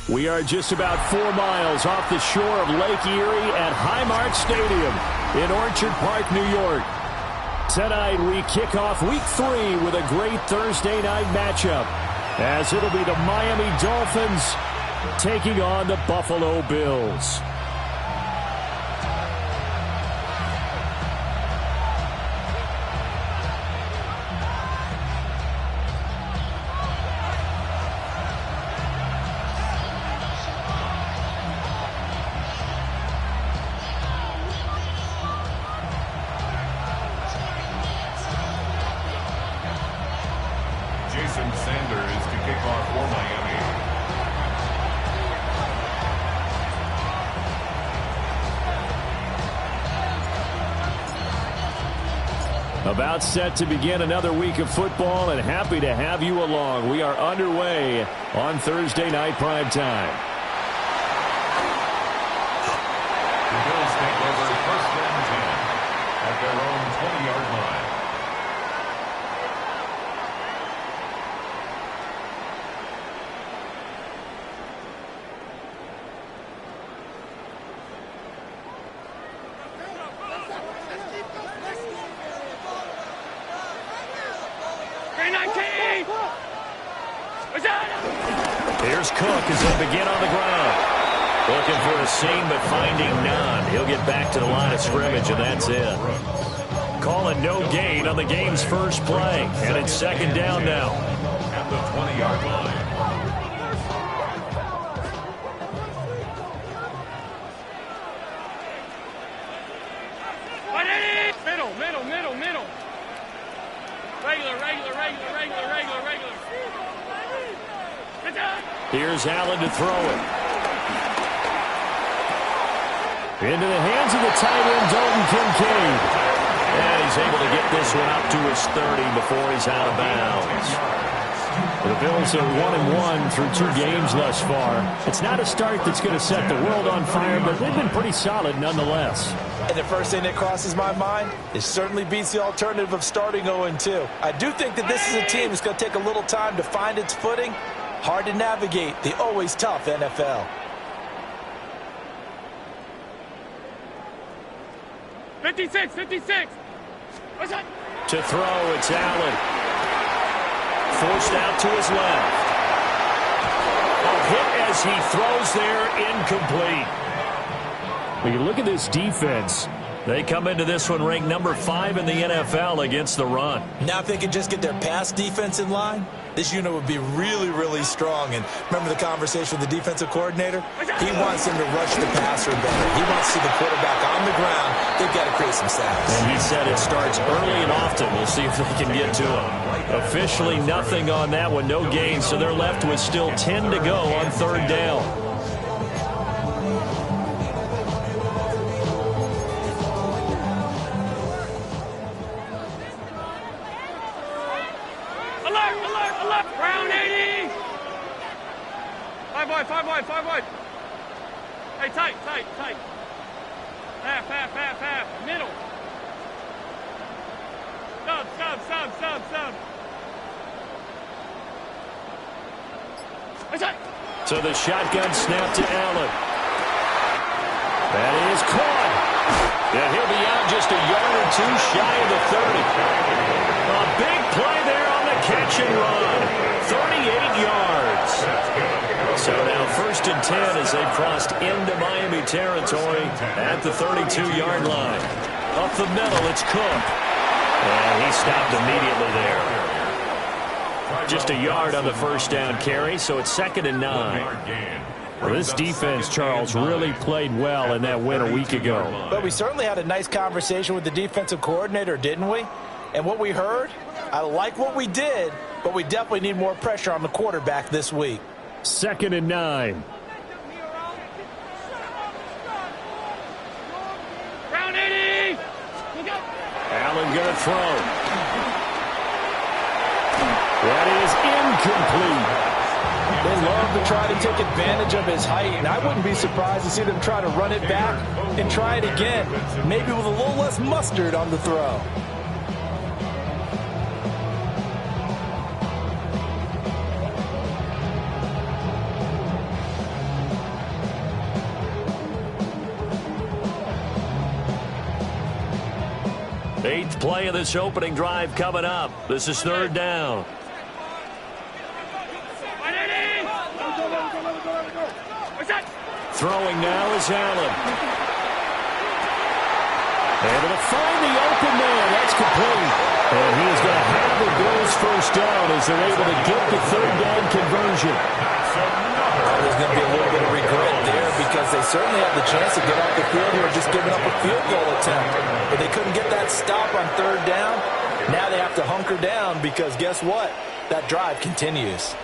We are just about 4 miles off the shore of Lake Erie at Highmark Stadium in Orchard Park, New York. Tonight we kick off Week 3 with a great Thursday night matchup, as it'll be the Miami Dolphins taking on the Buffalo Bills. About set to begin another week of football, and happy to have you along. We are underway on Thursday night primetime. The Bills take over first and 10 at their own 20-yard line. Here's Cook as they begin on the ground. Looking for a seam, but finding none. He'll get back to the line of scrimmage, and that's it. Calling no gain on the game's first play, and it's second down now. At the 20-yard line. Middle. Regular. Here's Allen to throw it. Into the hands of the tight end, Dalton Kincaid. And he's able to get this one up to his 30 before he's out of bounds. The Bills are 1-1 through 2 games thus far. It's not a start that's going to set the world on fire, but they've been pretty solid nonetheless. And the first thing that crosses my mind is certainly beats the alternative of starting 0-2. I do think that this is a team that's going to take a little time to find its footing. Hard to navigate the always tough NFL. '56. What's that? To throw, it's Allen. Forced out to his left. A hit as he throws there, incomplete. When you look at this defense, they come into this one ranked number 5 in the NFL against the run. Now if they can just get their pass defense in line, this unit would be really, really strong. And remember the conversation with the defensive coordinator? He wants them to rush the passer better. He wants to see the quarterback on the ground. They've got to create some sacks. And he said it starts early and often. We'll see if they can get to him. Officially nothing on that one, no gain. So they're left with still 10 to go on third down. Brown 80. 5 wide. Hey, tight. Half. Middle. Sub. So the shotgun snap to Allen. That is caught. And he'll be out just a yard or two shy of the 30. A big play there on the catch and run. 38 yards. So now first and 10 as they've crossed into Miami territory at the 32-yard line. Up the middle, it's Cook. And he stopped immediately there. Just a yard on the first down carry, so it's second and 9. Well, this defense, Charles, really played well in that win a week ago. But we certainly had a nice conversation with the defensive coordinator, didn't we? And what we heard, I like what we did, but we definitely need more pressure on the quarterback this week. Second and 9. Brown 80. Allen going to throw. That is incomplete. They love to try to take advantage of his height, and I wouldn't be surprised to see them try to run it back and try it again, maybe with a little less mustard on the throw. 8th play of this opening drive coming up. This is 3rd down. Throwing now is Allen. Able to find the open man. That's complete. And he is going to have the Bills first down as they're able to get the 3rd down conversion. There's going to be a little bit of regret there because they certainly had the chance to get off the field here just giving up a field goal attempt. But they couldn't get that stop on 3rd down. Now they have to hunker down because guess what? That drive continues.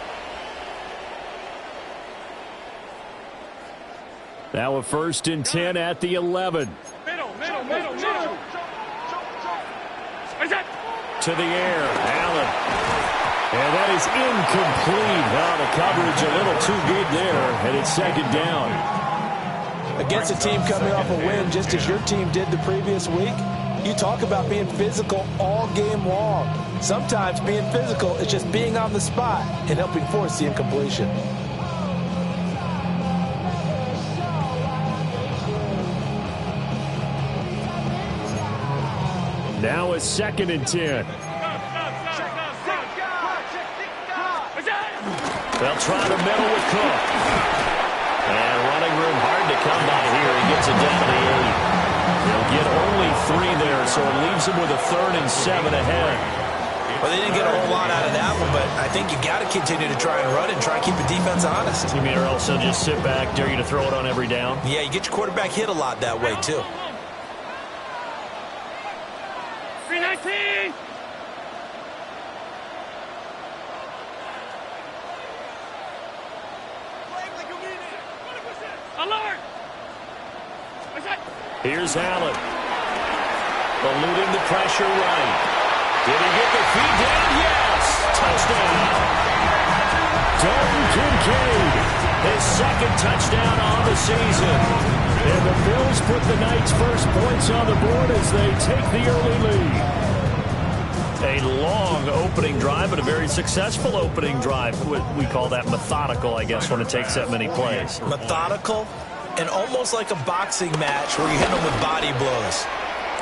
Now a 1st and 10 at the 11. Middle. To the air, Allen. And that is incomplete. Now the coverage a little too good there, and it's 2nd down. Against a team coming off a win just as your team did the previous week, you talk about being physical all game long. Sometimes being physical is just being on the spot and helping force the incompletion. Now a 2nd and 10. They'll try the middle with Cook. And running room hard to come by here. He gets it down to the 8. They'll get only 3 there, so it leaves him with a 3rd and 7 ahead. Well, they didn't get a whole lot out of that one, but I think you got to continue to try and run it and try and keep the defense honest. You mean or else they'll just sit back, dare you to throw it on every down? Yeah, you get your quarterback hit a lot that way, too. 319. Alert! Here's Allen. Eluding the pressure right. Did he get the feet down? Yes! Touchdown! Dalton Kincaid, his 2nd touchdown on the season. And the Bills put the Knights' first points on the board as they take the early lead. A long opening drive, but a very successful opening drive. We call that methodical, I guess, when it takes that many plays. Methodical and almost like a boxing match where you hit them with body blows.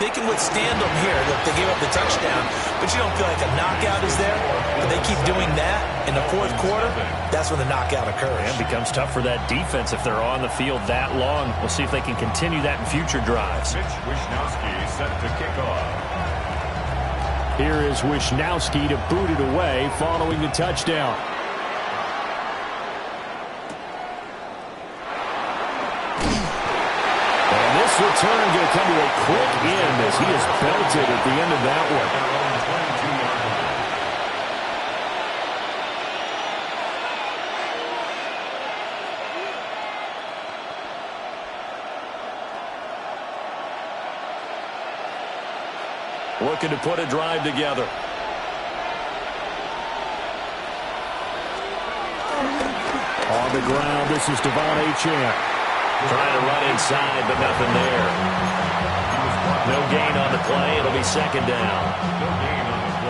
They can withstand them here. Look, they gave up the touchdown, but you don't feel like a knockout is there. But they keep doing that in the 4th quarter, that's when the knockout occurs. And it becomes tough for that defense if they're on the field that long. We'll see if they can continue that in future drives. Mitch Wishnowsky set to kick off. Here is Wishnowsky to boot it away following the touchdown. And this return going to come to a quick end as he is belted at the end of that one. Looking to put a drive together. On the ground, this is Devon Achane. Trying to run inside, but nothing there. No gain on the play. It'll be 2nd down.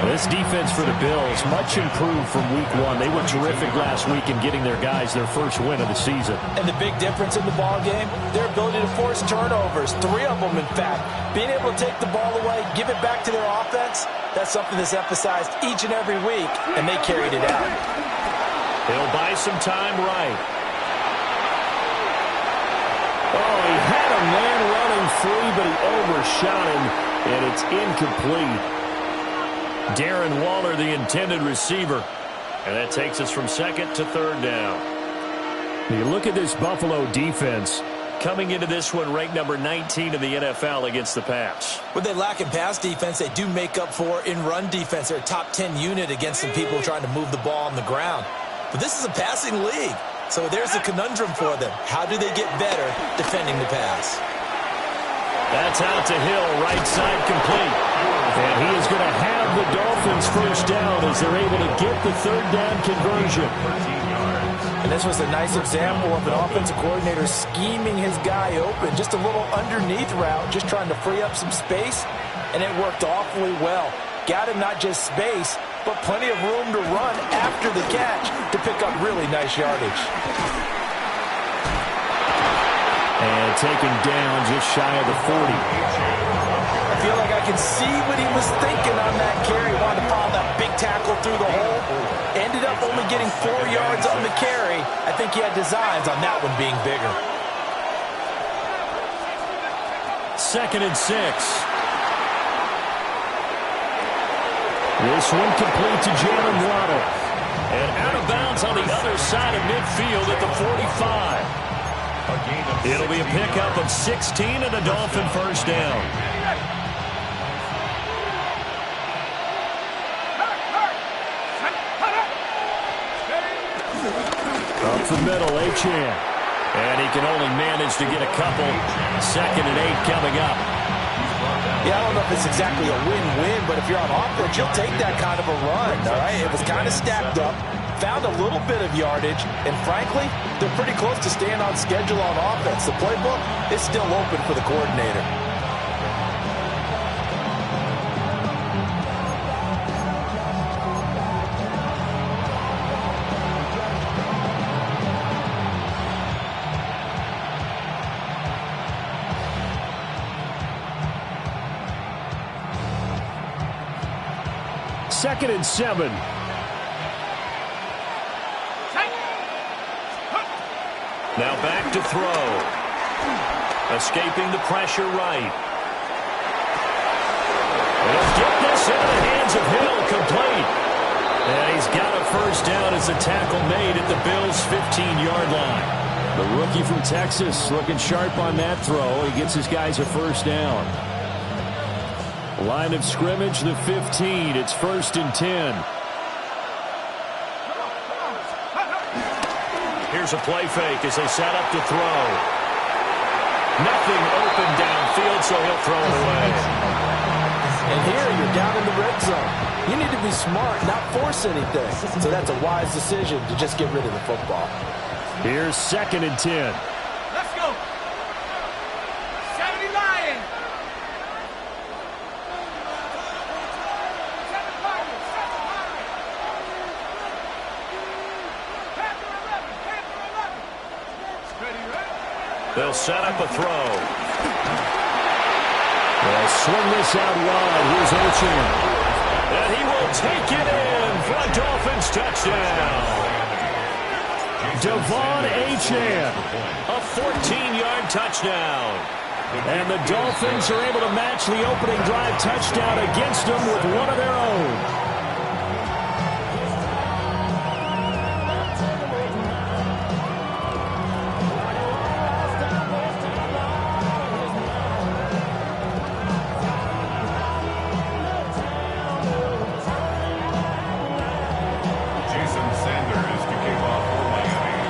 This defense for the Bills, much improved from week 1. They were terrific last week in getting their guys their first win of the season. And the big difference in the ball game, their ability to force turnovers. 3 of them, in fact. Being able to take the ball away, give it back to their offense, that's something that's emphasized each and every week, and they carried it out. He'll buy some time right. Oh, he had a man running free, but he overshot him, and it's incomplete. Darren Waller, the intended receiver. And that takes us from 2nd to 3rd down. You look at this Buffalo defense. Coming into this one, ranked number 19 in the NFL against the pass. What they lack in pass defense, they do make up for in run defense. They're a top 10 unit against some people trying to move the ball on the ground. But this is a passing league. So there's a conundrum for them. How do they get better defending the pass? That's out to Hill, right side complete. And he is going to have the Dolphins first down as they're able to get the 3rd down conversion. And this was a nice example of an offensive coordinator scheming his guy open. Just a little underneath route, just trying to free up some space. And it worked awfully well. Got him not just space, but plenty of room to run after the catch to pick up really nice yardage. And taken down just shy of the 40. I feel like I can see what he was thinking on that carry. Wanted to follow that big tackle through the hole. Ended up only getting 4 yards on the carry. I think he had designs on that one being bigger. 2nd and 6. This one complete to Jalen Waddle. And out of bounds on the other side of midfield at the 45. It'll be a pickup of 16 and a Dolphin first down. Up the middle, Achane. And he can only manage to get a couple. 2nd and 8 coming up. Yeah, I don't know if it's exactly a win-win, but if you're on offense, you'll take that kind of a run, all right? It was kind of stacked up, found a little bit of yardage, and frankly, they're pretty close to staying on schedule on offense. The playbook is still open for the coordinator. Second and 7. Now back to throw. Escaping the pressure right. He'll get this into the hands of Hill, complete. And he's got a first down as a tackle made at the Bills' 15-yard line. The rookie from Texas looking sharp on that throw. He gets his guys a first down. Line of scrimmage, the 15. It's 1st and 10. Here's a play fake as they set up to throw. Nothing open downfield, so he'll throw it away. And here you're down in the red zone. You need to be smart, not force anything. So that's a wise decision to just get rid of the football. Here's 2nd and 10. Let's go. 70 Lions. They'll set up a throw. They'll swing this out wide. Here's Achane. And he will take it in for a Dolphins touchdown. Devon Achane, a 14-yard touchdown. And the Dolphins are able to match the opening drive touchdown against them with one of their own.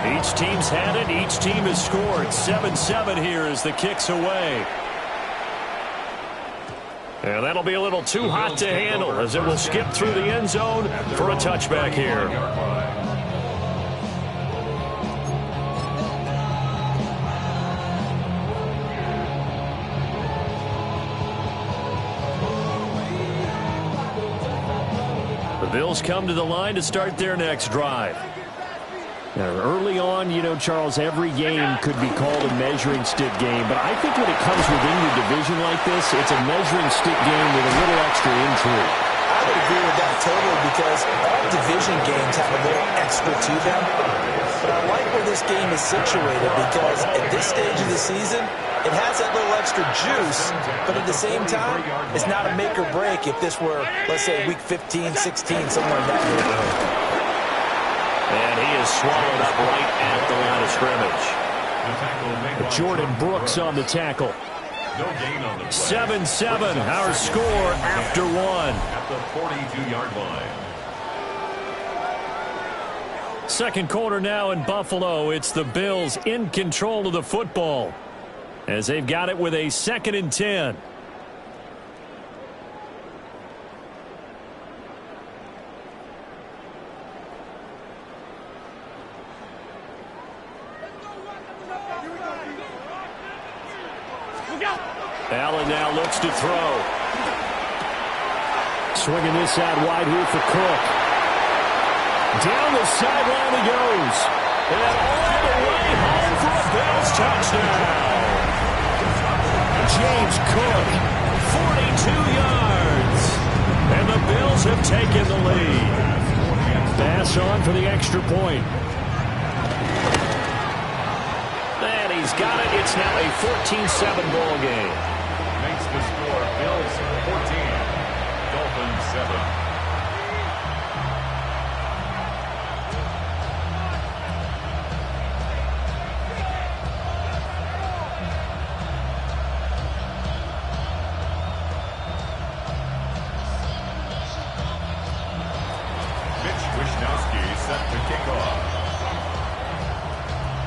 Each team's had it. Each team has scored. 7-7 here as the kick's away. And that'll be a little too hot to handle as it will skip through the end zone for a touchback here. The Bills come to the line to start their next drive. Now, early on, you know, Charles, every game could be called a measuring stick game. But I think when it comes within your division like this, it's a measuring stick game with a little extra intrigue. I would agree with that totally because all division games have a little extra to them. But I like where this game is situated because at this stage of the season, it has that little extra juice. But at the same time, it's not a make or break if this were, let's say, week 15, 16, somewhere in that neighborhood. And he is swallowed up right at the line of scrimmage. Jordan Brooks on the tackle. 7-7, our score after one. At the 42-yard line. Second quarter now in Buffalo. It's the Bills in control of the football as they've got it with a 2nd and 10. Allen now looks to throw. Swinging this out wide here for Cook. Down the sideline he goes. And all the way home for a Bills touchdown. James Cook, 42 yards. And the Bills have taken the lead. Pass on for the extra point. And he's got it. It's now a 14-7 ball game. Makes the score Bills 14, Dolphins 7.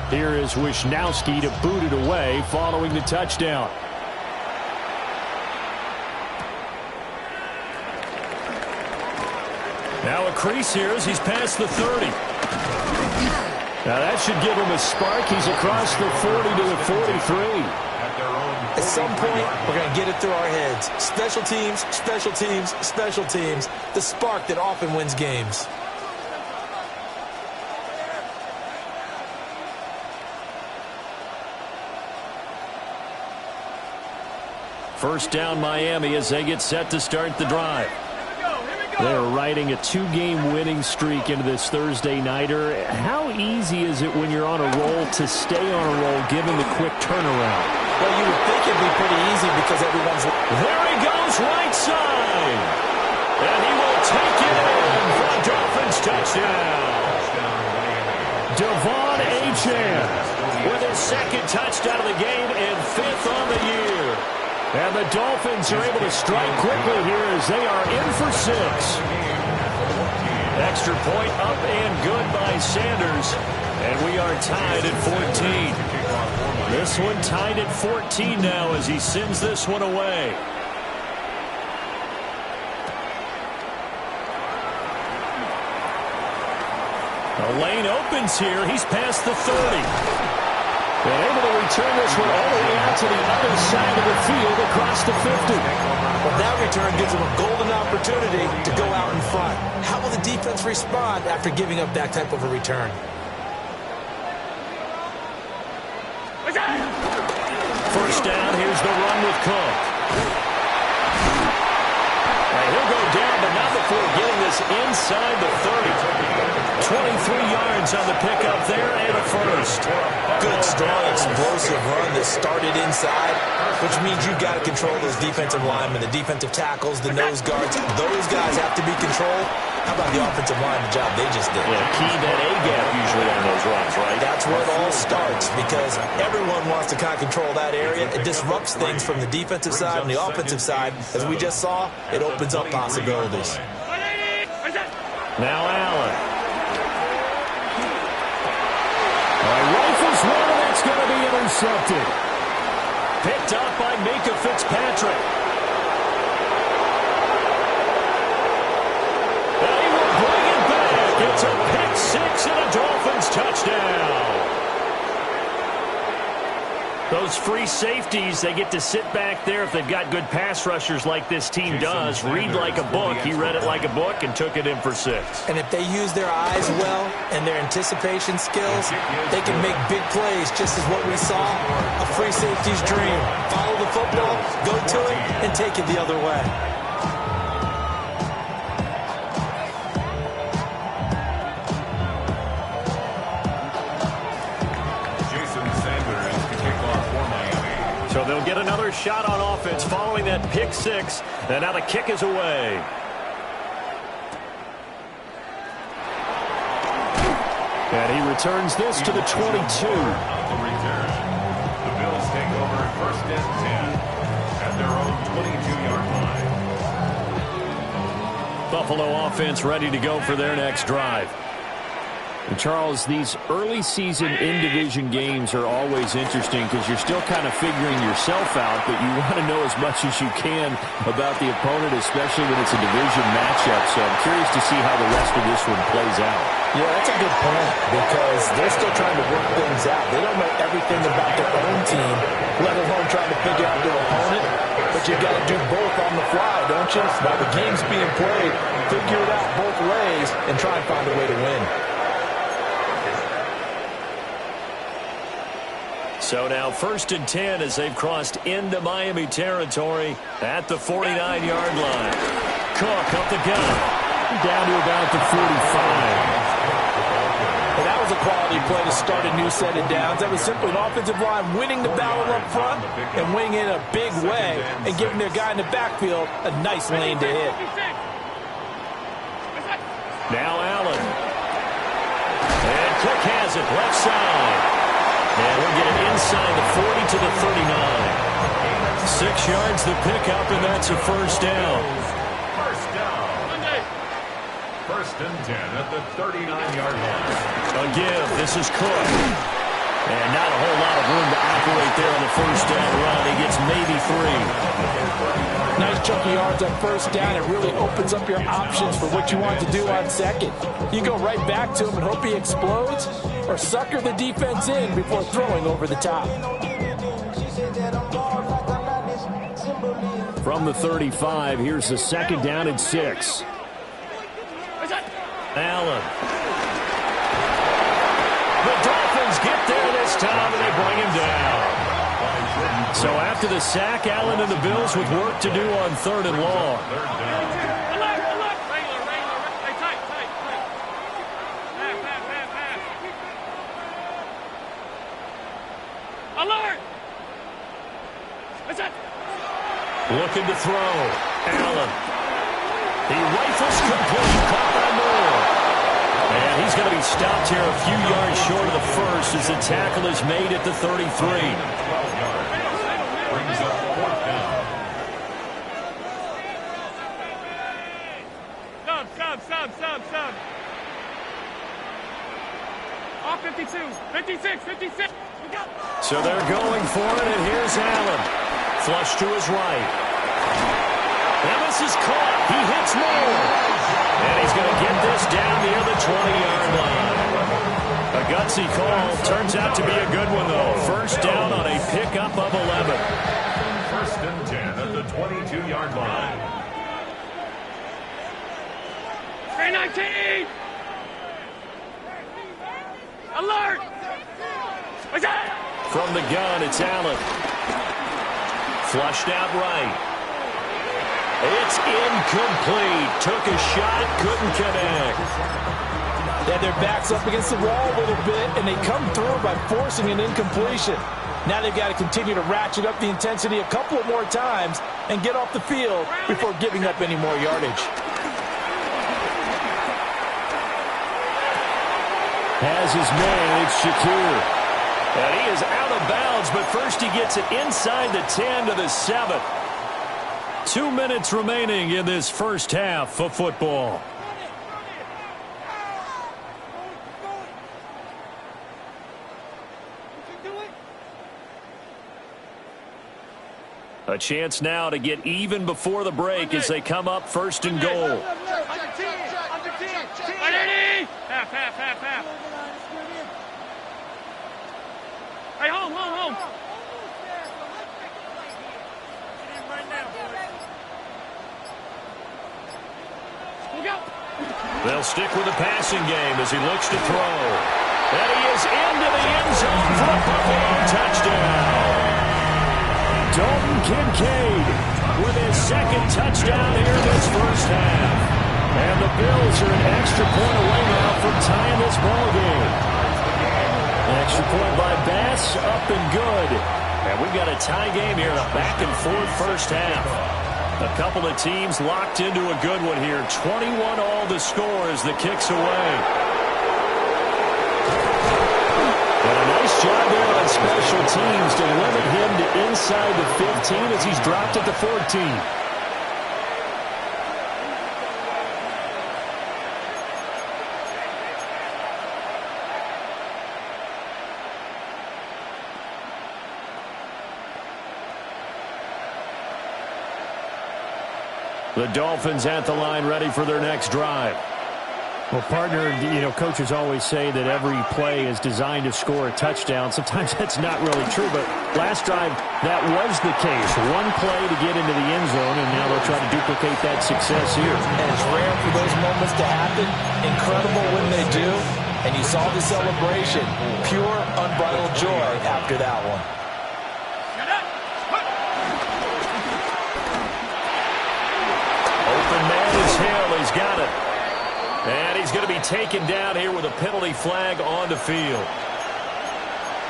Here is Wishnowsky to boot it away following the touchdown. Now a crease here as he's past the 30. Now that should give him a spark. He's across the 40 to the 43. At some point, we're going to get it through our heads. Special teams, special teams, special teams. The spark that often wins games. First down Miami as they get set to start the drive. They're riding a two-game winning streak into this Thursday nighter. How easy is it when you're on a roll to stay on a roll given the quick turnaround? Well, you would think it'd be pretty easy because everyone's... There he goes, right side. And he will take it in for a Dolphins touchdown. Devon Achane with his second touchdown of the game and fifth on the year. And the Dolphins are able to strike quickly here as they are in for 6. Extra point up and good by Sanders. And we are tied at 14. This one tied at 14 now as he sends this one away. The lane opens here. He's past the 30. And able to return this one all the way out to the other side of the field across the 50. Well, that return gives them a golden opportunity to go out in front. How will the defense respond after giving up that type of a return? First down, here's the run with Cook. And he'll go down, but not before getting this inside the 30. 23 yards on the pickup there and a first. Good, strong, explosive run that started inside, which means you've got to control those defensive linemen, the defensive tackles, the nose guards. Those guys have to be controlled. How about the offensive line, the job they just did? Yeah, key that A-gap usually on those runs, right? That's where it all starts because everyone wants to kind of control that area. It disrupts things from the defensive side and the offensive side. As we just saw, it opens up possibilities. Now Allen. Rifles one, and that's going to be intercepted. Picked up by Mika Fitzpatrick. And he will bring it back. It's a pick six and a Dolphins touchdown. Those free safeties, they get to sit back there if they've got good pass rushers like this team does. Read like a book. He read it like a book and took it in for 6. And if they use their eyes well and their anticipation skills, they can make big plays, just as what we saw. A free safety's dream. Follow the football, go to it, and take it the other way. So they'll get another shot on offense following that pick six. And now the kick is away. And he returns this to the 22. The return. The Bills take over first and 10 at their own 22-yard line. Buffalo offense ready to go for their next drive. And Charles, these early season in-division games are always interesting because you're still kind of figuring yourself out, but you want to know as much as you can about the opponent, especially when it's a division matchup. So I'm curious to see how the rest of this one plays out. Yeah, that's a good point because they're still trying to work things out. They don't know everything about their own team, let alone trying to figure out their opponent. But you got to do both on the fly, don't you? While the game's being played, figure it out both ways and try and find a way to win. So now 1st and 10 as they've crossed into Miami territory at the 49-yard line. Cook up the gun. Down to about the 45. Well, that was a quality play to start a new set of downs. That was simply an offensive line winning the battle up front and winning it in a big way and giving their guy in the backfield a nice lane to hit. Now Allen. And Cook has it left side. And we'll get it inside the 40 to the 39. 6 yards the pickup, and that's a first down. First down. 1st and 10 at the 39-yard line. Again, this is Cook. And not a whole lot of room to operate there on the first down run. He gets maybe 3. Nice chunky yards on first down. It really opens up your options for what you want to do on second. You go right back to him and hope he explodes, or sucker the defense in before throwing over the top. From the 35, here's the 2nd down and 6. Allen. The Dolphins get there this time, and they bring him down. So after the sack, Allen and the Bills with work to do on 3rd and long. Alert! Looking to throw. Allen. He rifles complete. Caught by Moore. And he's going to be stopped here a few yards short of the first as the tackle is made at the 33. 12 yards. Brings up 4th down. Sub. All 52s. 56. So they're going for it, and here's Allen. Flush to his right. And this is caught. He hits Moore. And he's going to get this down near the 20-yard line. A gutsy call. Turns out to be a good one, though. First down on a pickup of 11. 1st and 10 at the 22-yard line. 319! Alert! From the gun, it's Allen. Flushed out right. It's incomplete. Took a shot, couldn't connect. They had their backs up against the wall a little bit, and they come through by forcing an incompletion. Now they've got to continue to ratchet up the intensity a couple of more times and get off the field before giving up any more yardage. Has his man, it's Shakir. And he is out of bounds, but first he gets it inside the 10 to the 7. 2 minutes remaining in this first half of football. A chance now to get even before the break as they come up 1st and goal. Half. Hey, home. They'll stick with the passing game as he looks to throw. And he is into the end zone for a Buffalo touchdown. Dalton Kincaid with his 2nd touchdown here this first half. And the Bills are an extra point away now from tying this ball game. An extra point by Bass, up and good. And we've got a tie game here in a back-and-forth first half. A couple of teams locked into a good one here. 21 all the score as the kick's away. And a nice job there on special teams to limit him to inside the 15 as he's dropped at the 14. The Dolphins at the line ready for their next drive. Well, partner, coaches always say that every play is designed to score a touchdown. Sometimes that's not really true, but last drive, that was the case. One play to get into the end zone, and now they'll try to duplicate that success here. And it's rare for those moments to happen. Incredible when they do. And you saw the celebration. Pure, unbridled joy after that one. Open man is Hill. He's got it. And he's going to be taken down here with a penalty flag on the field.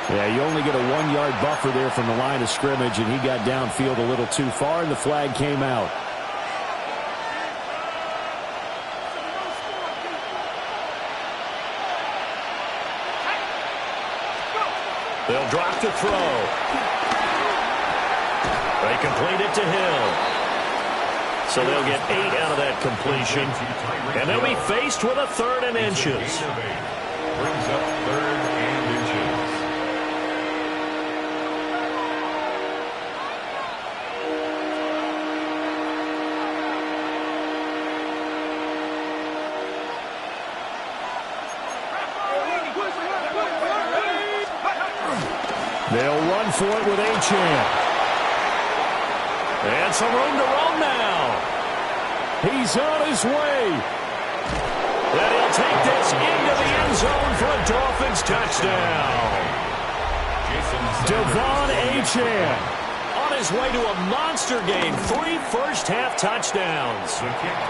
Yeah, you only get a 1-yard buffer there from the line of scrimmage, and he got downfield a little too far, and the flag came out. They'll drop to throw. They complete it to Hill. So they'll get 8 out of that completion. And they'll be faced with a 3rd and inches. Brings up 3rd and inches. They'll run for it with Achane. And some room to roam now. He's on his way. And he'll take this into the end zone for a Dolphins touchdown. Devon Achane On his way to a monster game. 3 first-half touchdowns.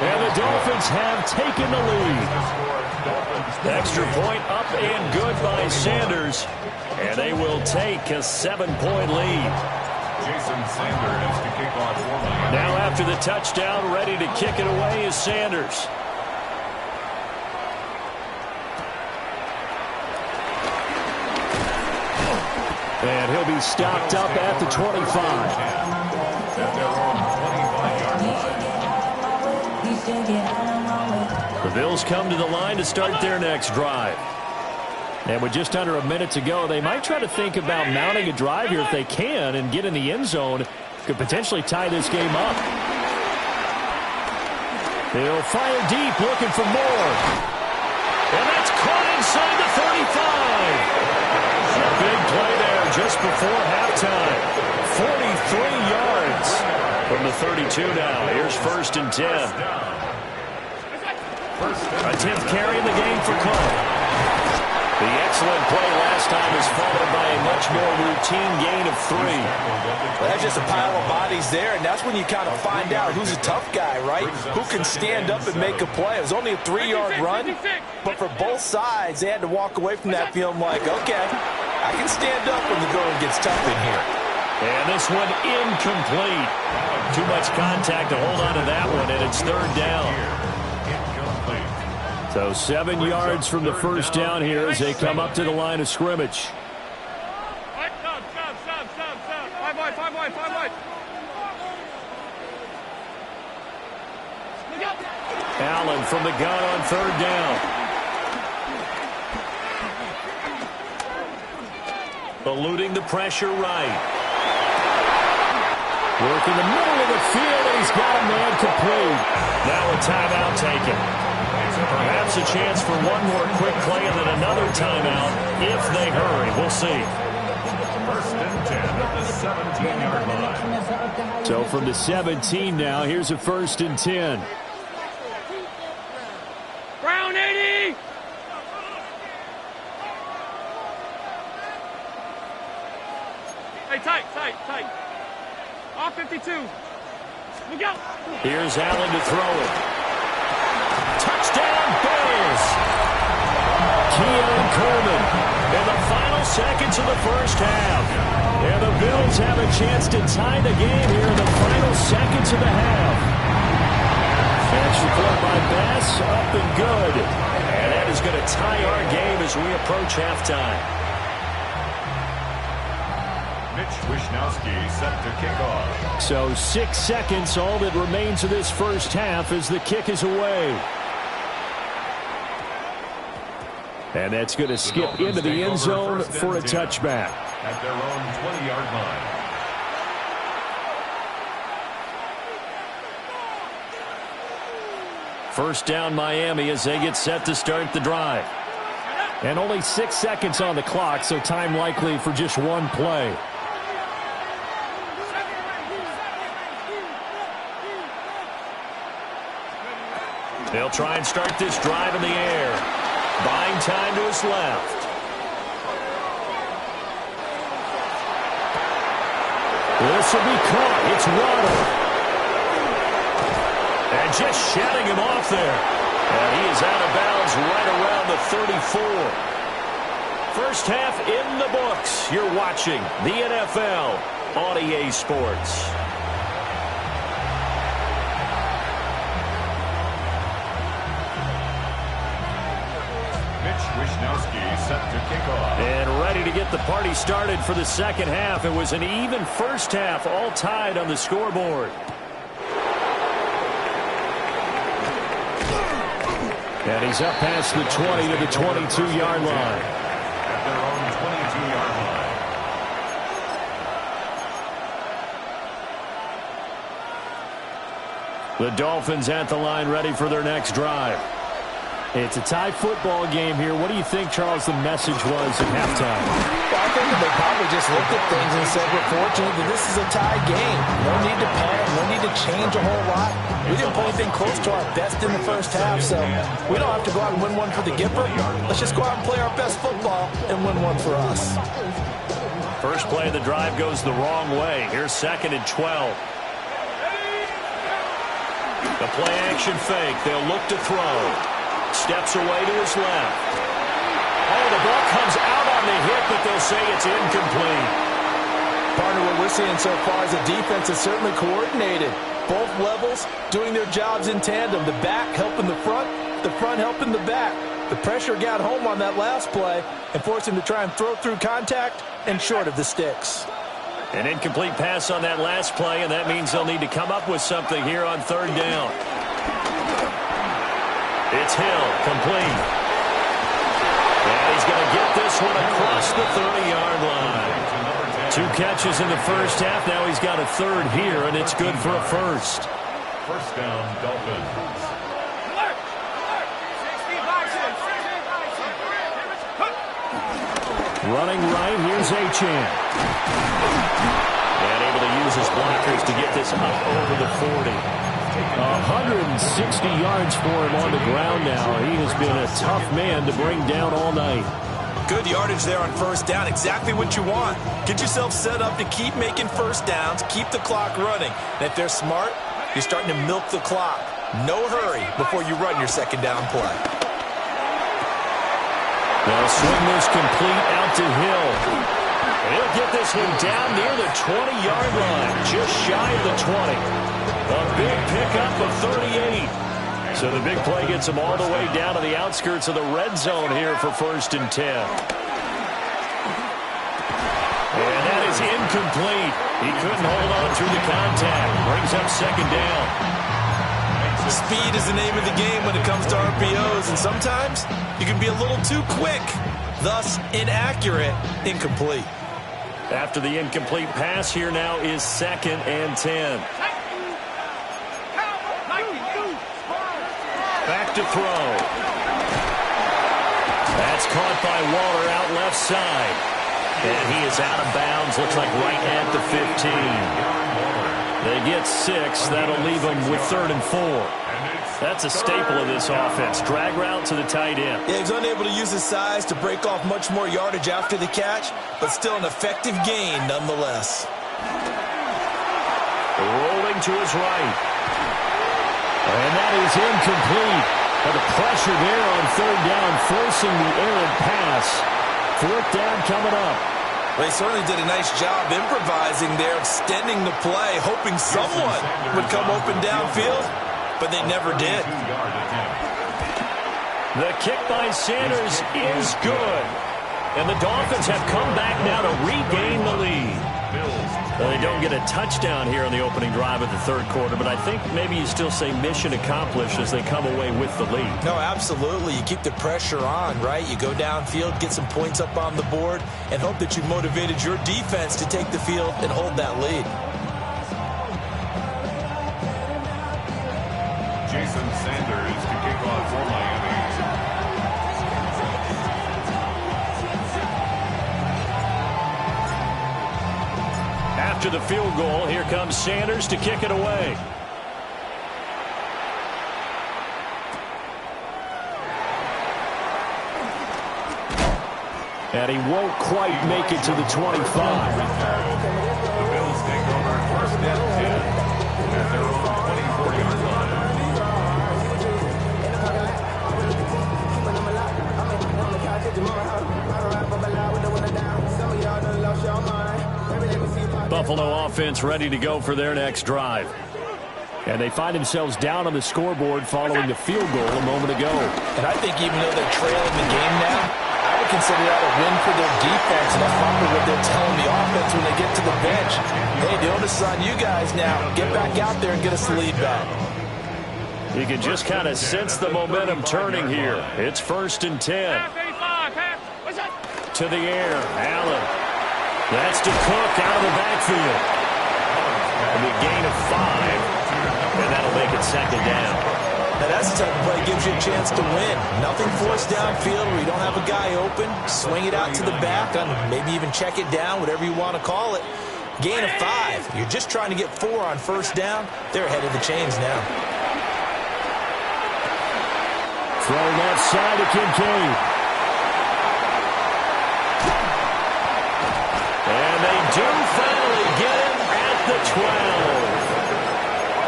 And the Dolphins have taken the lead. Extra point up and good by Sanders. And they will take a 7-point lead. Jason Sanders to kick off for Miami. Now after the touchdown, ready to kick it away is Sanders. And he'll be stopped up at the 25. At their own 25-yard line. The Bills come to the line to start their next drive. And with just under a minute to go, they might try to think about mounting a drive here if they can and get in the end zone. Could potentially tie this game up. They'll fire deep, looking for more. And that's caught inside the 35. A big play there just before halftime. 43 yards from the 32 now. Here's 1st and 10. A 10th carry in the game for Cook. The excellent play last time is followed by a much more routine gain of 3. Well, that's just a pile of bodies there, and that's when you kind of find out who's a tough guy, right? Who can stand up and make a play. It was only a 3-yard run, but for both sides, they had to walk away from that feeling like, okay, I can stand up when the going gets tough in here. And this one incomplete. Too much contact to hold on to that one, and it's 3rd down. So 7 yards from the first down here as they come up to the line of scrimmage. Stop. 5 wide. Allen from the gun on 3rd down. Eluding the pressure right. Work in the middle of the field, and he's got a man complete. Now a timeout taken. Perhaps a chance for one more quick play and then another timeout if they hurry. We'll see. 1st and 10 at the 17-yard line. So from the 17 now, here's a 1st and 10. Brown 80. Hey, tight. Off 52. Look out. Here's Allen to throw it. Touchdown, Bills! Keon Coleman In the final seconds of the first half. And the Bills have a chance to tie the game here in the final seconds of the half. Catch caught by Bass, up and good. And that is going to tie our game as we approach halftime. Mitch Wishnowsky set to kick off. So 6 seconds, all that remains of this first half as the kick is away. And that's going to skip into the end zone for a touchback. At their own 20-yard line. First down Miami as they get set to start the drive. And only 6 seconds on the clock, so time likely for just one play. They'll try and start this drive in the air. Buying time to his left. This will be caught. It's Waddle. And just shouting him off there. And he is out of bounds right around the 34. First half in the books. You're watching the NFL on EA Sports. Set to kick off. And ready to get the party started for the second half. It was an even first half, all tied on the scoreboard. And he's up past the 20 to the 22-yard line. At their own 22-yard line. The Dolphins at the line, ready for their next drive. It's a tie football game here. What do you think, Charles, the message was at halftime? Well, I think that they probably just looked at things and said, we're fortunate that this is a tie game. No need to panic. No need to change a whole lot. We didn't play anything close to our best in the first half, so we don't have to go out and win one for the Gipper. Let's just go out and play our best football and win one for us. First play of the drive goes the wrong way. Here's 2nd and 12. The play action fake. They'll look to throw. Steps away to his left. Oh, the ball comes out on the hit, but they'll say it's incomplete. Partner, what we're seeing so far is the defense is certainly coordinated. Both levels doing their jobs in tandem. The back helping the front helping the back. The pressure got home on that last play and forced him to try and throw through contact and short of the sticks. An incomplete pass on that last play, and that means they'll need to come up with something here on 3rd down. It's Hill, complete. And he's going to get this one across the 30-yard line. 2 catches in the first half. Now he's got a 3rd here, and it's good for a first. First down, Dolphins. Running right, here's Achane. And able to use his blockers to get this up over the 40. 160 yards for him on the ground now. He has been a tough man to bring down all night. Good yardage there on first down. Exactly what you want. Get yourself set up to keep making first downs, keep the clock running. And if they're smart, you're starting to milk the clock. No hurry before you run your second down play. They'll swing this complete out to Hill. He'll get this one down near the 20-yard line, just shy of the 20. A big pickup of 38. So the big play gets him all the way down to the outskirts of the red zone here for 1st and 10. And that is incomplete. He couldn't hold on through the contact. Brings up 2nd down. Speed is the name of the game when it comes to RPOs, and sometimes you can be a little too quick, thus inaccurate, incomplete. After the incomplete pass, here now is 2nd and 10. Back to throw. That's caught by Waller out left side. And he is out of bounds, looks like right at the 15. They get 6. That'll leave them with 3rd and 4. That's a staple of this offense. Drag route to the tight end. Yeah, he's unable to use his size to break off much more yardage after the catch, but still an effective gain nonetheless. Rolling to his right. And that is incomplete. But the pressure there on 3rd down, forcing the errant pass. 4th down coming up. Well, they certainly did a nice job improvising there, extending the play, hoping someone would come open downfield, but they never did. The kick by Sanders is good. And the Dolphins have come back now to regain the lead. They don't get a touchdown here on the opening drive of the 3rd quarter, but I think maybe you still say mission accomplished as they come away with the lead. No, absolutely. You keep the pressure on, right? You go downfield, get some points up on the board, and hope that you've motivated your defense to take the field and hold that lead. Jason Sanders to kick off for Miami. After the field goal, here comes Sanders to kick it away. And he won't quite make it to the 25. The Bills take over first and 10 at their own 24-yard line. Buffalo offense ready to go for their next drive. And they find themselves down on the scoreboard following the field goal a moment ago. And I think even though they're trailing the game now, I would consider that a win for their defense. And that's probably what they're telling the offense when they get to the bench. Hey, the onus is on you guys now. Get back out there and get us the lead back. You can just kind of sense the momentum turning here. It's 1st and 10. To the air, Allen. That's to Cook out of the backfield. And a gain of 5. And that'll make it 2nd down. Now that's the type of play that gives you a chance to win. Nothing forced downfield where you don't have a guy open. Swing it out to the back, maybe even check it down, whatever you want to call it. Gain of 5. You're just trying to get 4 on 1st down. They're ahead of the chains now. Throw left side to Kincaid. And they do finally get him at the 12.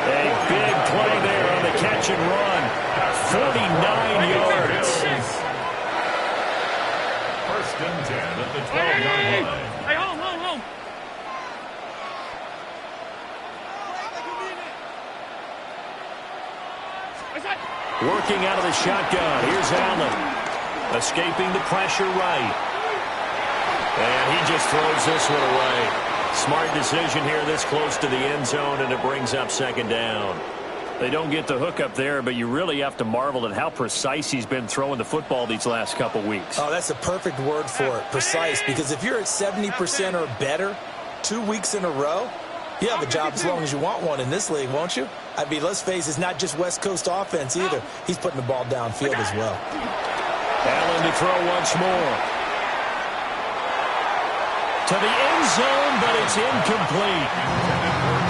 A big play there on the catch and run. 49 yards. 1st and 10 at the 12-yard line. Hey, home. Working out of the shotgun. Here's Allen. Escaping the pressure right. And he just throws this one away. Smart decision here this close to the end zone, and it brings up 2nd down. They don't get the hook up there, but you really have to marvel at how precise he's been throwing the football these last couple weeks. Oh, that's a perfect word for it, precise, because if you're at 70% or better 2 weeks in a row, you have a job as long as you want one in this league, won't you? I mean, let's face it, it's not just West Coast offense either. He's putting the ball downfield as well. Allen to throw once more. To the end zone, but it's incomplete.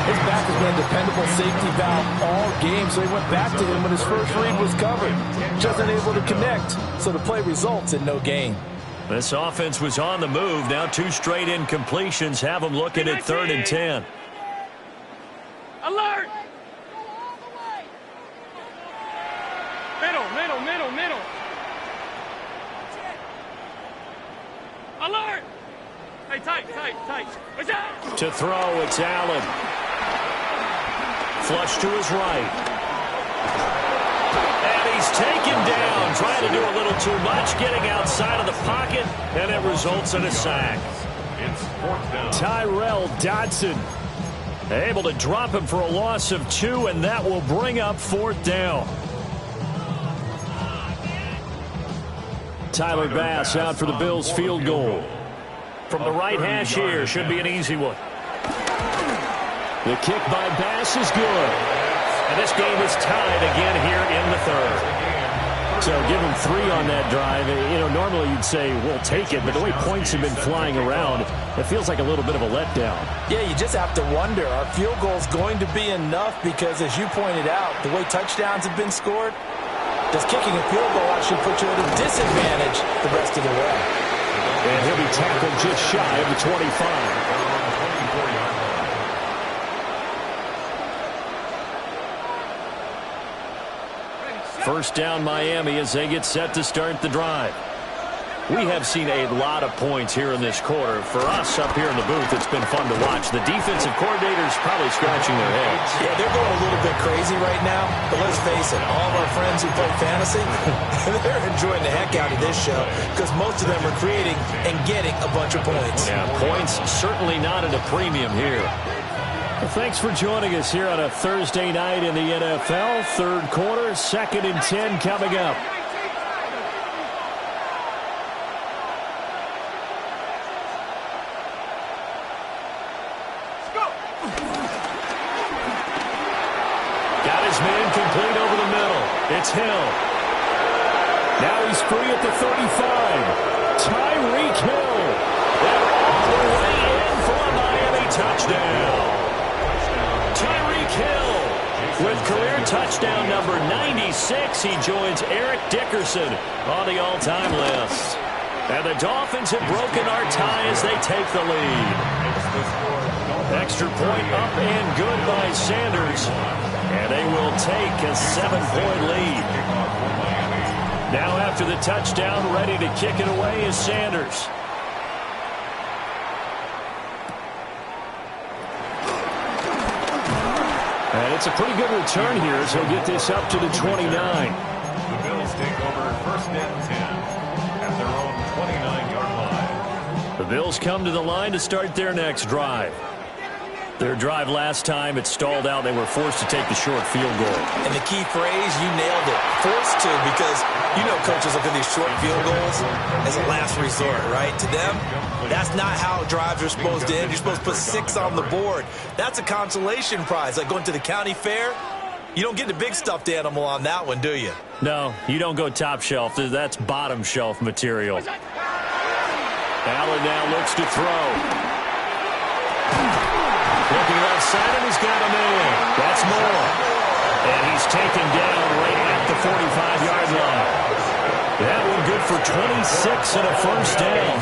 His back has been a dependable safety valve all game, so he went back to him when his first read was covered. Just unable to connect, so the play results in no gain. This offense was on the move. Now 2 straight incompletions have them looking at 3rd and 10. Alert! Middle. Alert! Hey, tight. What's that? To throw, it's Allen. Flush to his right. And he's taken down, trying to do a little too much, getting outside of the pocket, and it results in a sack. It's 4th down. Tyrell Dodson able to drop him for a loss of 2, and that will bring up 4th down. Tyler Bass out for the Bills field goal. From the right hash here, should be an easy one. The kick by Bass is good. And this game is tied again here in the 3rd. So give him 3 on that drive. You know, normally you'd say, we'll take it, but the way points have been flying around, it feels like a little bit of a letdown. Yeah, you just have to wonder, are field goals going to be enough? Because as you pointed out, the way touchdowns have been scored, does kicking a field goal actually put you at a disadvantage the rest of the way? And he'll be tackled just shy of the 25. First down Miami as they get set to start the drive. We have seen a lot of points here in this quarter. For us up here in the booth, it's been fun to watch. The defensive coordinators probably scratching their heads. Yeah, they're going a little bit crazy right now. But let's face it, all of our friends who play fantasy, they're enjoying the heck out of this show because most of them are creating and getting a bunch of points. Yeah, points certainly not at a premium here. Well, thanks for joining us here on a Thursday night in the NFL. 3rd quarter, 2nd and 10 coming up. Got his man complete over the middle. It's Hill. Now he's free at the 35. Tyreek Hill. And all the way in for a Miami touchdown. Tyreek Hill with career touchdown number 96. He joins Eric Dickerson on the all-time list. And the Dolphins have broken our tie as they take the lead. Extra point up and good by Sanders. And they will take a 7-point lead. Now after the touchdown, ready to kick it away is Sanders. And it's a pretty good return here as he'll get this up to the 29. The Bills take over first and 10 at their own 29-yard line. The Bills come to the line to start their next drive. Their drive last time, it stalled out. They were forced to take the short field goal. And the key phrase, you nailed it. Forced to, because you know coaches look at these short field goals as a last resort, right? To them, that's not how drives are supposed to end. You're supposed to put 6 on the board. That's a consolation prize. Like going to the county fair, you don't get the big stuffed animal on that one, do you? No, you don't go top shelf. That's bottom shelf material. Allen now looks to throw. Looking left side, and he's got a man. That's Moore. And he's taken down right at the 45-yard line. That one good for 26 and a first down.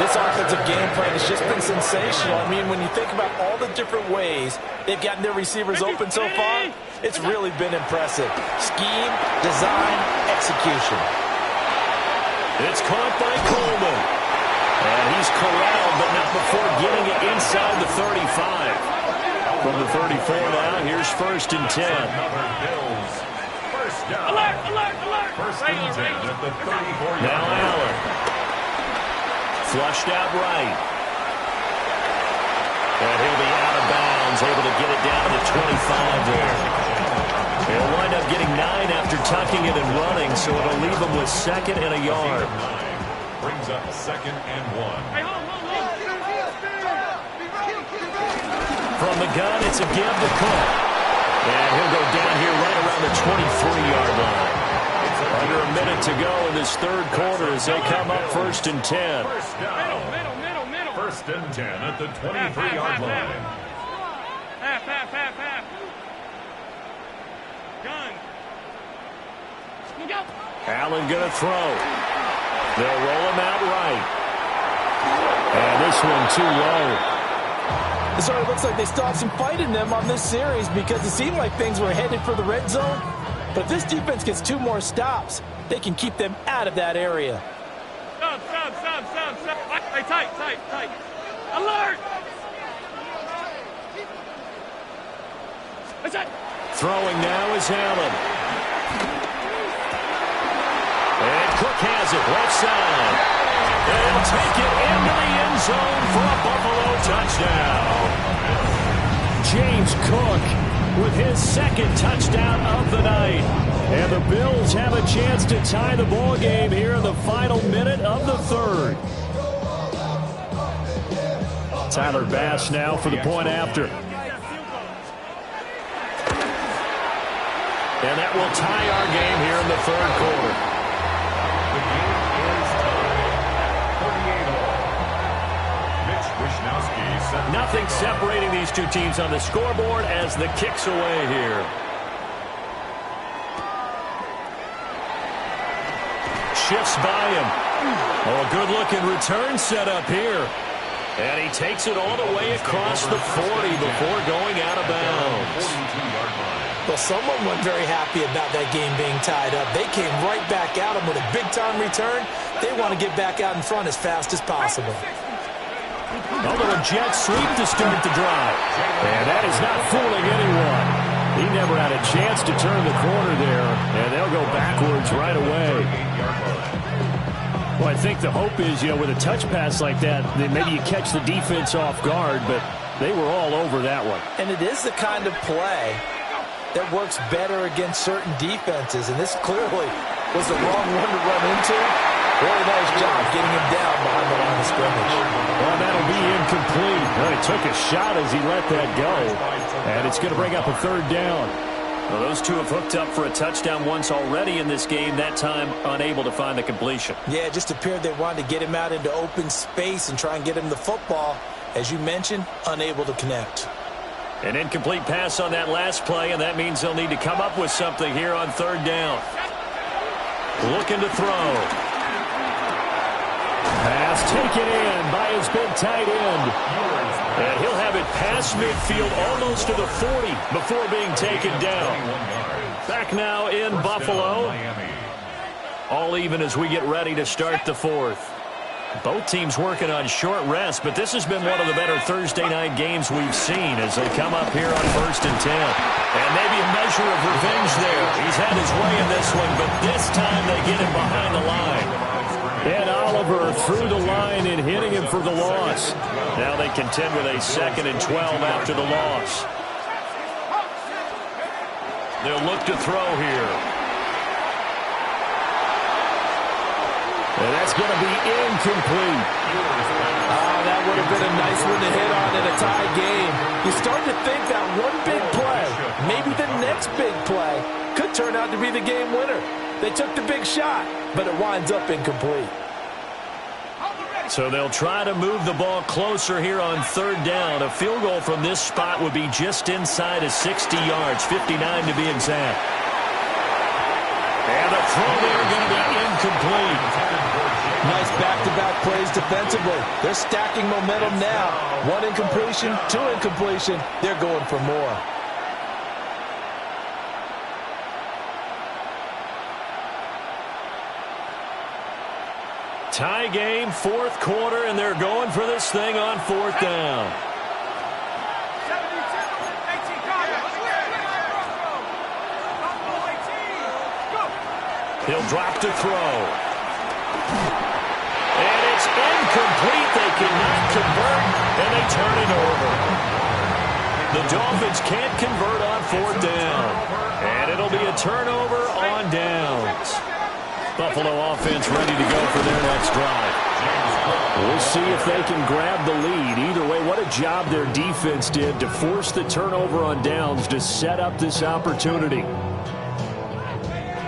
This offensive game plan has just been sensational. I mean, when you think about all the different ways they've gotten their receivers open so far, it's really been impressive. Scheme, design, execution. It's caught by Coleman. And he's corralled, but not before getting it inside the 35. From the 34 now, here's first and 10. Bills. First down. Alert, alert, alert. First and 10 at the 34-yard line. Now Allen. Flushed out right. And he'll be out of bounds, able to get it down to the 25 there. He'll wind up getting 9 after tucking it and running, so it'll leave him with 2nd and a yard. Brings up 2nd and 1. Hey, hold. From the gun, it's a give to Cook. And he'll go down here right around the 23-yard line. Under a minute to go in this third quarter as they come up first and 10. First down. Middle. First and 10 at the 23-yard line. Half. Gun. Go. Allen going to throw. They'll roll him out right. And this one too low. It sort of looks like they still have some fight in them on this series because it seemed like things were headed for the red zone. But if this defense gets 2 more stops, they can keep them out of that area. Stop. Hey, tight. Alert! What's that? Throwing now is Allen. And Cook has it left side. They'll take it into the end zone for a Buffalo touchdown. James Cook with his 2nd touchdown of the night. And the Bills have a chance to tie the ball game here in the final minute of the third. Tyler Bass now for the point after. And that will tie our game here in the third quarter. The game is tied. 38-all. Nothing separating these two teams on the scoreboard as the kick's away here. Shifts by him. Oh, a good-looking return set up here. And he takes it all the way across the 40 before going out of bounds. 42-yard line. Well, someone wasn't very happy about that game being tied up. They came right back at him with a big-time return. They want to get back out in front as fast as possible. A little jet sweep to start the drive. And that is not fooling anyone. He never had a chance to turn the corner there, and they'll go backwards right away. Well, I think the hope is, with a touch pass like that, then maybe you catch the defense off guard, but they were all over that one. And it is the kind of play that works better against certain defenses, and this clearly was the wrong one to run into. Really nice job getting him down behind the line of scrimmage. Well, that'll be incomplete. Well, he took a shot as he let that go, and it's going to bring up a third down. Well, those two have hooked up for a touchdown once already in this game, that time unable to find the completion. Yeah, it just appeared they wanted to get him out into open space and try and get him the football. As you mentioned, unable to connect. An incomplete pass on that last play, and that means they'll need to come up with something here on third down. Looking to throw. Pass taken in by his big tight end. And he'll have it past midfield almost to the 40 before being taken down. Back now in Buffalo. All even as we get ready to start the fourth. Both teams working on short rest, but this has been one of the better Thursday night games we've seen as they come up here on 1st and 10. And maybe a measure of revenge there. He's had his way in this one, but this time they get him behind the line. And Oliver through the line and hitting him for the loss. Now they contend with a 2nd and 12 after the loss. They'll look to throw here. And that's going to be incomplete. That would have been a nice one to hit on in a tie game. You start to think that one big play, maybe the next big play, could turn out to be the game winner. They took the big shot, but it winds up incomplete. So they'll try to move the ball closer here on 3rd down. A field goal from this spot would be just inside of 60 yards, 59 to be exact. And the throw there going to be incomplete. Nice back-to-back plays defensively. They're stacking momentum now. 1 incompletion, 2 incompletion. They're going for more. Tie game, 4th quarter, and they're going for this thing on 4th down. He'll drop to throw. And it's incomplete. They cannot convert, and they turn it over. The Dolphins can't convert on 4th down. And it'll be a turnover on downs. Buffalo offense ready to go for their next drive. We'll see if they can grab the lead. Either way, what a job their defense did to force the turnover on downs to set up this opportunity.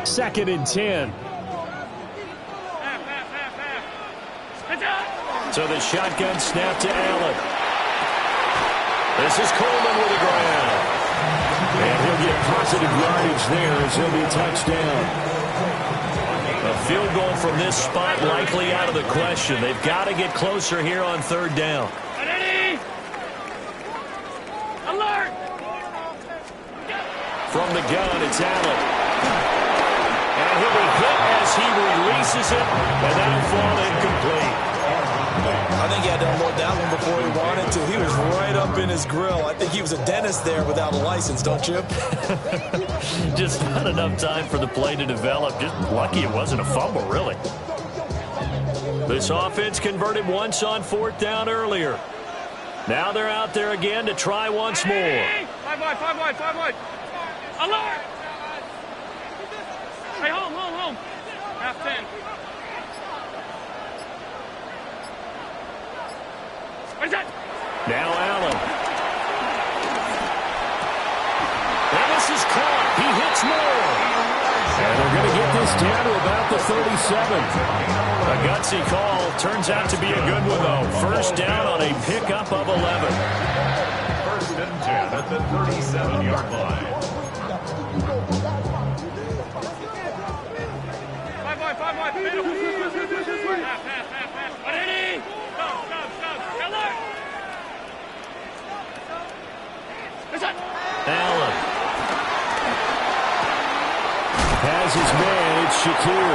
2nd and 10. So the shotgun snap to Allen. This is Coleman with a grab. And he'll get positive yardage there as he'll be a touchdown. A field goal from this spot likely out of the question. They've got to get closer here on 3rd down. Alert! From the gun, it's Allen. And he'll be hit as he releases it, and that'll fall incomplete. I think he had to unload that one before he wanted to. He was right up in his grill. I think he was a dentist there without a license, don't you? Just not enough time for the play to develop. Just lucky it wasn't a fumble, really. This offense converted once on 4th down earlier. Now they're out there again to try once more. 5 wide. Alert! Hey, home. Half 10. Where's that? Now Allen. And this is caught. He hits more. And they're going to get this down to about the 37. A gutsy call. Turns out to be a good one, though. 1st down on a pickup of 11. 1st and 10 at the 37-yard line. 5 wide. Middle. Half. Ready? Stop. Alert! Allen has his man. It's Shakir.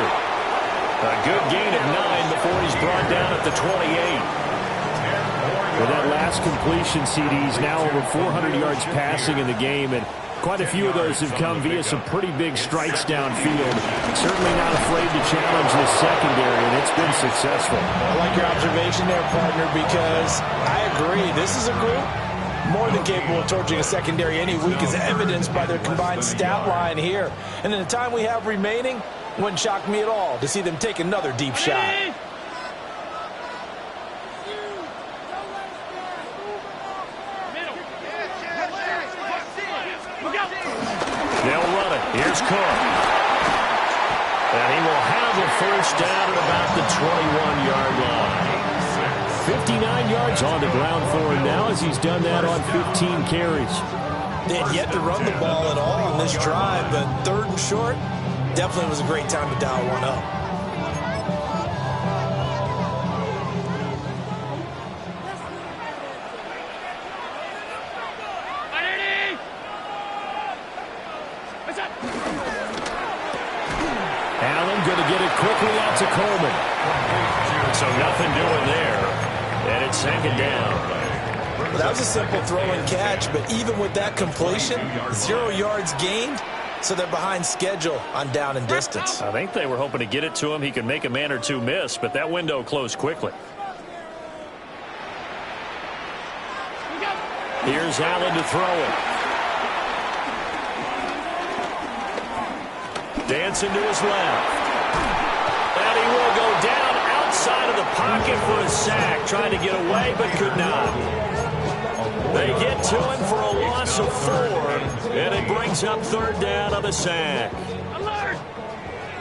A good gain of 9 before he's brought down at the 28. With that last completion, CD's now over 400 yards passing in the game, and quite a few of those have come via some pretty big strikes downfield. Certainly not afraid to challenge this secondary, and it's been successful. I like your observation there, partner, because I agree. This is a group more than capable of torching a secondary any week, as evidenced by their combined stat line here. And in the time we have remaining, wouldn't shock me at all to see them take another deep shot. They'll run it. Here's Cook. And he will have a 1st down at about the 21-yard line. 59 yards on the ground for him now as he's done that on 15 carries. They had yet to run the ball at all on this drive, but 3rd and short definitely was a great time to dial one up. going to get it quickly out to Coleman. So nothing doing there. And it's second down. Well, that was a simple throw and catch, but even with that completion, 0 yards gained, so they're behind schedule on down and distance. I think they were hoping to get it to him. He could make a man or two miss, but that window closed quickly. Here's Allen to throw it. Dancing to his left. And he will go down outside of the pocket for a sack. Trying to get away, but could not. They get to him for a loss of 4, and it brings up third down on the sack. Alert!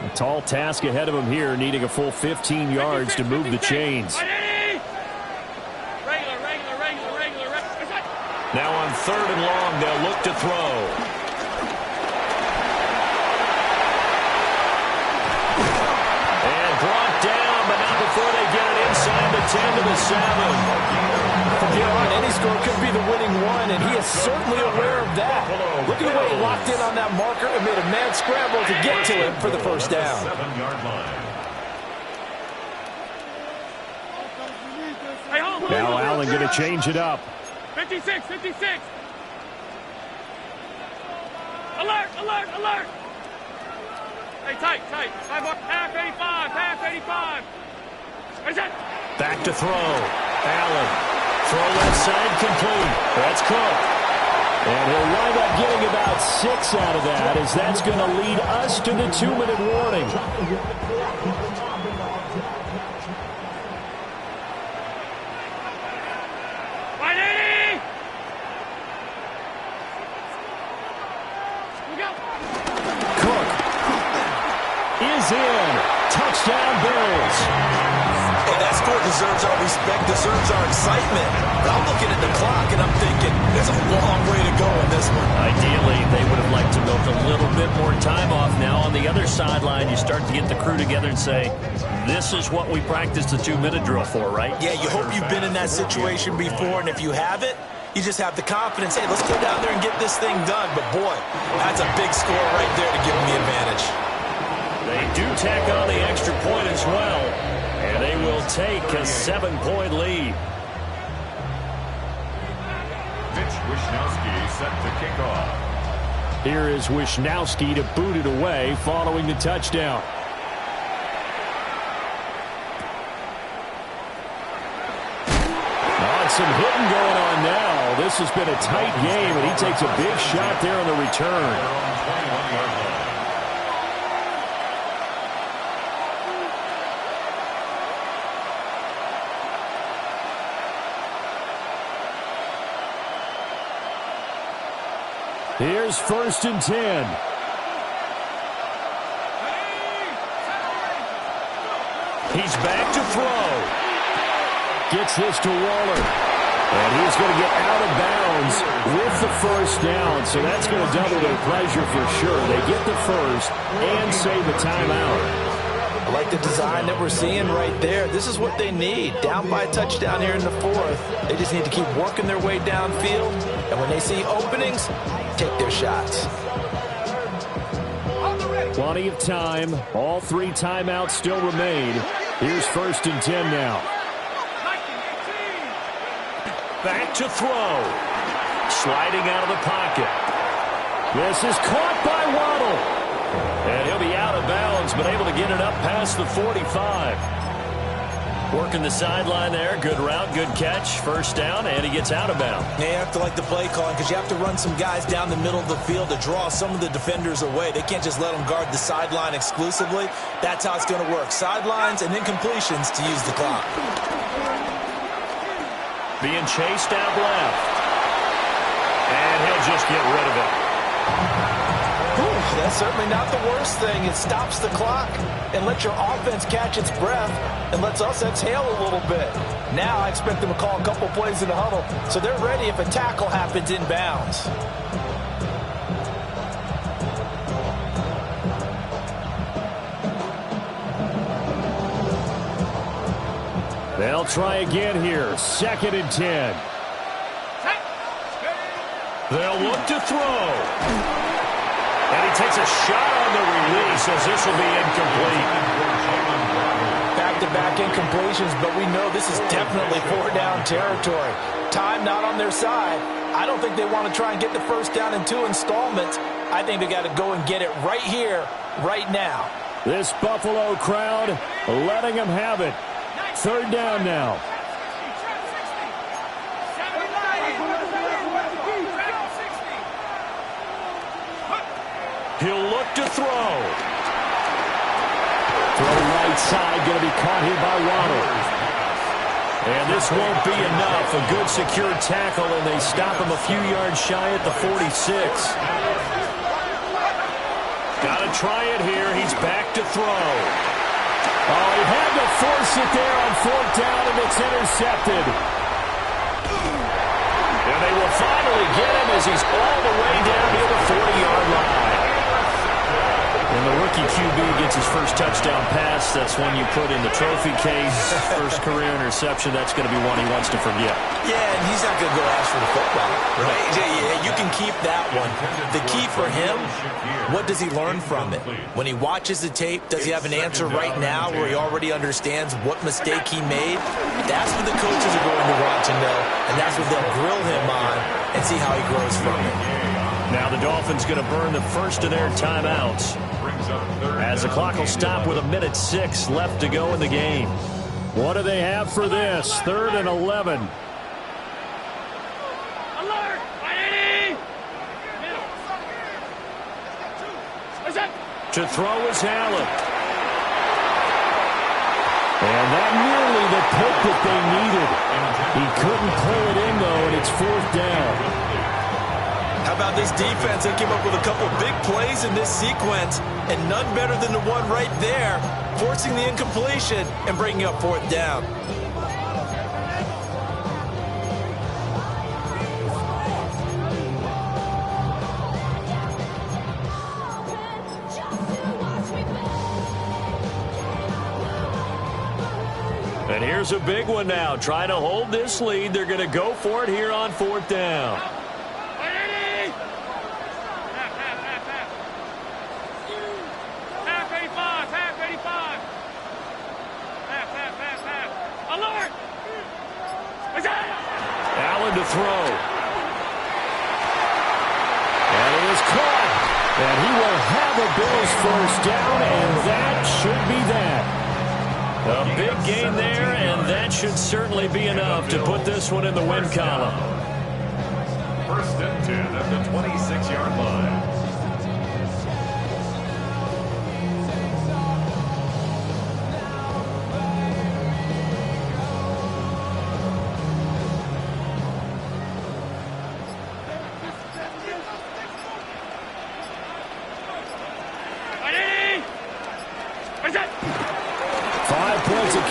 A tall task ahead of him here, needing a full 15 yards to move the chains. Regular. Now on third and long, they'll look to throw. And brought down, but not before they get it inside the 10 to the 7. From here on, any score could be the winning one, and he is certainly aware of that. Look at the way he locked in on that marker and made a mad scramble to get to him for the first down. 7-yard line. Now Allen going to change it up. 56. Alert. Hey, tight. Half 85. Where's that? Back to throw. Allen. Throw left side complete. That's Cook. And he'll wind up getting about 6 out of that, as that's going to lead us to the 2-minute warning. Cook is in. Touchdown, Bills. Hey, that score deserves our respect, deserves our excitement. But I'm looking at the clock, and I'm thinking, there's a long way to go in this one. Ideally, they would have liked to milk a little bit more time off. Now on the other sideline, you start to get the crew together and say, this is what we practiced the 2-minute drill for, right? Yeah, you hope you've been in that situation before, and if you haven't, you just have the confidence, hey, let's go down there and get this thing done. But, boy, that's a big score right there to give them the advantage. They do tack on the extra point as well, and they will take a 7-point lead. Mitch Wishnowsky set to kick off. Here is Wishnowsky to boot it away following the touchdown. Some hitting going on now. This has been a tight game, and he takes a big shot there on the return. Here's 1st and 10. He's back to throw. Gets this to Waller. And he's going to get out of bounds with the first down. So that's going to double their pleasure for sure. They get the first and save a timeout. I like the design that we're seeing right there. This is what they need. Down by a touchdown here in the 4th. They just need to keep working their way downfield. And when they see openings, take their shots. Plenty of time. All 3 timeouts still remain. Here's 1st and 10 now. Back to throw. Sliding out of the pocket. This is caught by Waddle. And he'll be out of bounds, but able to get it up past the 45. Working the sideline there. Good route, good catch. First down, and he gets out of bounds. Yeah, you have to like the play calling because you have to run some guys down the middle of the field to draw some of the defenders away. They can't just let them guard the sideline exclusively. That's how it's going to work. Sidelines and then completions to use the clock. Being chased out left. And he'll just get rid of it. Whew, that's certainly not the worst thing. It stops the clock and lets your offense catch its breath and lets us exhale a little bit. Now I expect them to call a couple plays in the huddle so they're ready if a tackle happens inbounds. They'll try again here. 2nd and 10. They'll look to throw. And he takes a shot on the release as this will be incomplete. Back-to-back incompletions, but we know this is definitely four-down territory. Time not on their side. I don't think they want to try and get the first down in 2 installments. I think they got to go and get it right here, right now. This Buffalo crowd letting them have it. Third down now. He'll look to throw. Throw right side, going to be caught here by Waddle. And this won't be enough. A good secure tackle, and they stop him a few yards shy at the 46. Got to try it here. He's back to throw. Oh, he had to force it there on fourth down, and it's intercepted. And they will finally get him as he's all the way down near the 40-yard line. And the rookie QB gets his first touchdown pass. That's one you put in the trophy case. First career interception, that's going to be one he wants to forget. Yeah, and he's not going to go ask for the football, right? Yeah, you can keep that one. The key for him, what does he learn from it? When he watches the tape, does he have an answer right now where he already understands what mistake he made? That's what the coaches are going to want to know, and that's what they'll grill him on and see how he grows from it. Now the Dolphins going to burn the first of their timeouts, as the clock will stop with 1:06 left to go in the game. What do they have for this? 3rd and 11. Alert! 180! To throw is Allen. And that nearly the pick that they needed. He couldn't pull it in, though, and it's 4th down. How about this defense? They came up with a couple big plays in this sequence, and none better than the one right there, forcing the incompletion and bringing up 4th down. And here's a big one now. Trying to hold this lead. They're going to go for it here on 4th down. Allen to throw. And it is caught. And he will have a Bills first down, and that should be that. A big gain there, and that should certainly be enough to put this one in the win column. 1st and 10 at the 26-yard line.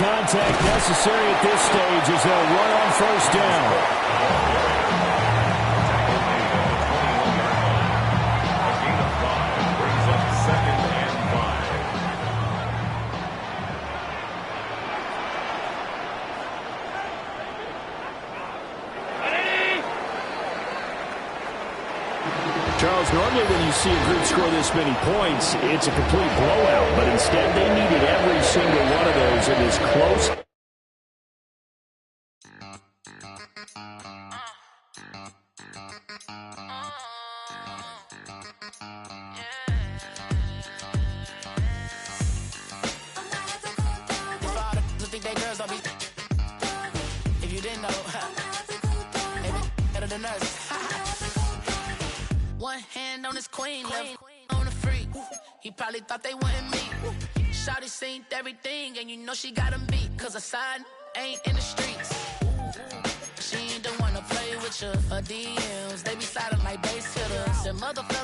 Contact necessary at this stage as they'll run on 1st down. A gain of 5 brings up 2nd and 5. Charles, normally when you see a group score this many points, it's a complete blowout, but instead they needed every single one of those in this close. If you didn't know, better than us. One hand on his queen, left on the freak. He probably thought they wouldn't meet. Shawty seen everything, and you know she got him beat. Cause her side ain't in the streets. She ain't the one to play with you. Her DMs, they be sliding like base hitters. And motherfuckers